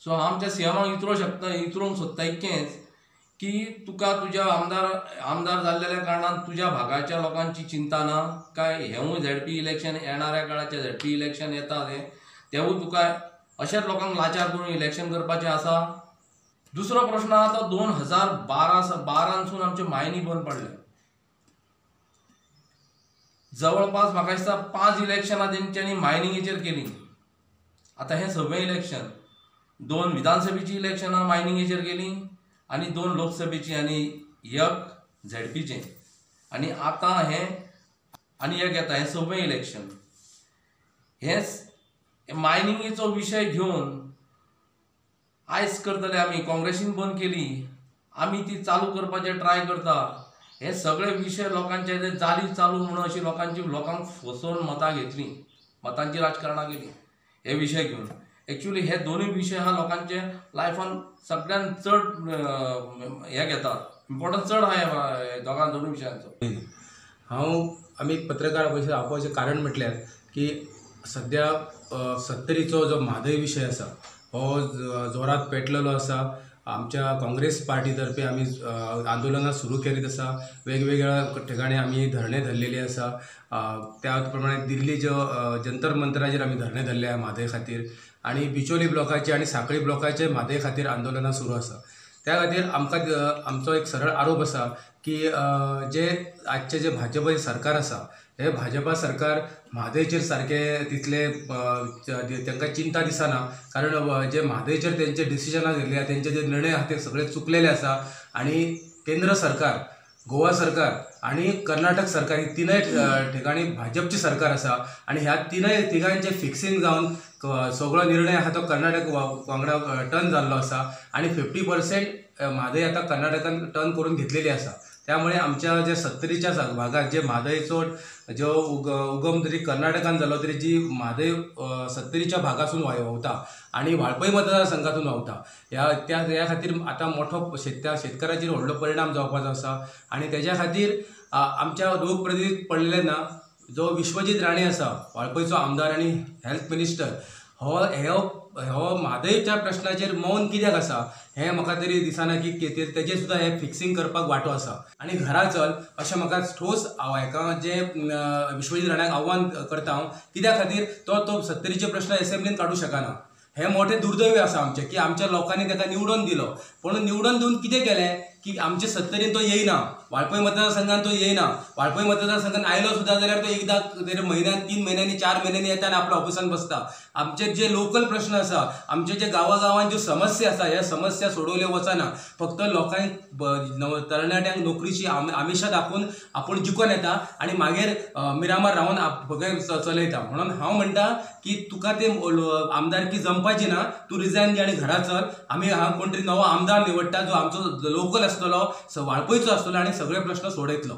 So हांव आमच्या सीएमाक इतरोवंक सोदता इतकेंच की तुका तुज्या आमदार जाल्लेल्या कारणान तुज्या भागाच्या लोकांची चिंता ना काय हेवूय झेडपी इलेक्शन येणाऱ्या काळाचे झेडपी इलेक्शन येता तेवूय तुका अशाच लोकांक लाचार करून इलेक्शन करपाचें आसा. दुसरो प्रश्न आहा तो 2012 आमच्यो मायनी बंद पडल्या. जवळपास म्हाका दिसता 5 इलेक्शनां तेंच्यांनी मायनिंगेचेर केली. आतां हें 6वें इलेक्शन. 2 विधानसभेची इलेक्शनां मायनिंगेचेर गेली आनी 2 लोकसभेची आनी 1 झेडपीचें. आनी आतां हें आनी एक येता हें 6वें इलेक्शन. हें मायनिंगेचो विशय घेवन आयज करतले आमी काँग्रेसीन बंद केली आमी ती चालू करपाचें ट्राय करता. हे सगळे विशय लोकांचे जाली चालू म्हणून अशी लोकांक फसोवन मतां घेतली, मतांची राजकारणां केली हे विशय घेवन. एक्चुअली हे दोनूय विशय हा लोकांचे लायफान सगळ्यान चड हे घेता, इम्पॉर्टन्स चड आहा ह्या दोनूय विशयांचो. आमी पत्रकार परिशद आपोवपाचें कारण म्हटल्यार की सद्या सत्तरीचो जो म्हादय विशय आसा हो जोरात पेटलेलो आसा. आमच्या काँग्रेस पार्टी तर्फे आमी आंदोलनां सुरू केलीत आसा. वेगवेगळ्या ठिकाणी आमी धरणे धरलेले आसा. त्याच प्रमाणे दिल्ली जंतर मंतराचेर आमी धरणे धरले आहा म्हादय खातीर आनी बिचोली ब्लॉकाचे आनी सांखळी ब्लॉकाचे म्हादय खातीर आंदोलनां सुरू आसा. त्या खातीर आमचो एक सरळ आरोप आसा की जे आजचे जे भाजप सरकार आसा हे भाजपा सरकार म्हादयचेर सारके तितले तांकां चिंता दिसना. कारण जे म्हादयचेर तेंचे डिसिजनां घेतले तेंचे जे निर्णय आहा ते सगळे चुकलेले आसा. आनी केंद्र सरकार, गोवा सरकार आनी कर्नाटक सरकार ही तिनय ठिकाणी भाजपची सरकार आसा. आनी ह्या तिगांचे फिक्सिंग जावन सगळो निर्णय आहा तो कर्नाटक वांगडा टर्न जाल्लो आसा आनी 50% म्हादय आतां कर्नाटकान टर्न करून घेतलेली आसा. त्यामुळे आमच्या जे सत्तरीच्या भागात जे म्हादयचो जो उगम जरी कर्नाटकान जालो तरी जी म्हादय सत्तरीच्या भागासून व्हांवता आनी वाळपय मतदारसंघातून व्हांवता. ह्या खातीर आतां मोठो शेतकाराचेर व्हडलो परिणाम जावपाचो आसा. आनी तेज्या खातीर आमच्या लोकप्रतिनीध पडलेले ना जो विश्वजीत राणे आसा वाळपयचो आमदार आनी हेल्थ मिनिस्टर हो म्हादयच्या प्रश्नाचेर मौन कित्याक आसा हें म्हाका तरी दिसना की तेजेर सुद्दां हें फिक्सिंग करपाक वांटो आसा. आनी घरा चल अशें म्हाका ठोस हाका जे विश्वजीत राण्याक आव्हान करता हांव कित्या खातीर तो सत्तरीचे प्रश्न एसेंब्लीन काडूंक शकना. हें मोठें दुर्दैव आसा आमचें की आमच्या लोकांनी ताका निवडून दिलो पूण निवडून दिवन कितें केलें की आमचे सत्तरीन तो येयना. वाळपय मतदारसंघान तो येयना. वाळपय मतदारसंघान आयलो सुद्दां जाल्यार तो एकदां म्हयन्यान 3 म्हयन्यांनी 4 म्हयन्यांनी येता आनी आपल्या ऑफिसान बसता. आमचे जे लोकल प्रश्न आसा आमचे जे गांवागांवांत ज्यो समस्या आसा ह्या समस्या सोडवल्यो वचना. फक्त लोकांक तरणाट्यांक नोकरीची आमिशां दाखोवन आपूण जिखून येता आनी मागीर मिरामार रावन चलयता. म्हणून हांव म्हणटा की तुका ते आमदारकी जमपाची ना, तूं रिजायन दी आनी घरा चल. आमी कोण तरी नवो आमदार निवडटा जो आमचो लोकल आसतलो, वाळपयचो आसतलो आनी सगळे प्रश्न सोडयतलो.